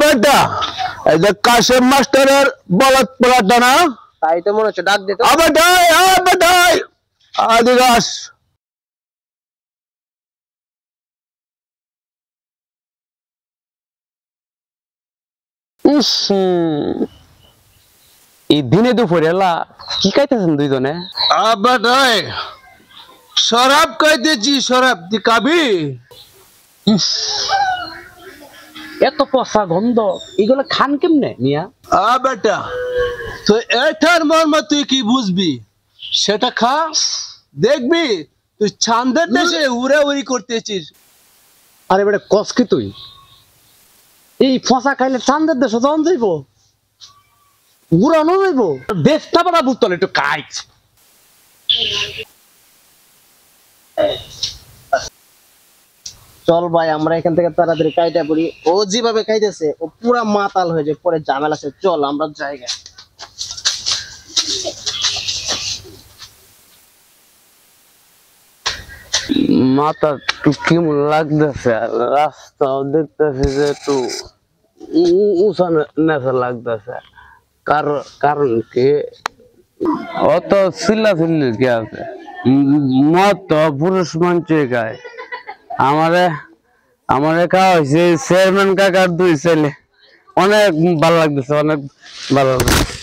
বেটা এই যে কাশেম মাস্টারের বলদ পোলাটা না? তাই তো মনে হচ্ছে, ডাক দে তো। বেটাই বেটাই আদিদাস এই দিনে দুপুরে কি খাইতেছেন দুইজনে? বেটাই শরাব খাইতেছি, শরাব তুই খাবি? এত পচা গন্ধ, এগুলো খান কেমনে মিয়া? বেটা তো এটার মর্ম তুই কি বুঝবি, সেটা খা, দেখবি তুই চাঁদের দেশে উড়ে উড়ি করতেছিস। আরে বেটা কস কি তুই? এই ফসা খাইলে চান্দের দেশে যখন যাইব, উড়ানো যাইব, দেশটা বড় বুঝতলে একটু কাইছ। চল ভাই আমরা এখান থেকে তাড়াতাড়ি কাইটা পড়ি। ও যেভাবে খাইতেছে ও পুরা মাতাল হয়ে যায়, পরে ঝামেলা আছে। চল আমরা জায়গা। মাথা একটু কেমন লাগতেছে, রাস্তাও দেখতেছে যে একটু উঁচা নেচা লাগতেছে। কারণ কি অত চিল্লা চিল্লি কি আছে? মদ তো পুরুষ মানুষই খায়। আমারে খাওয়া হয়েছে চেয়ারম্যান কাকার দুই ছেলে। অনেক ভালো লাগতেছে, অনেক ভালো লাগতেছে।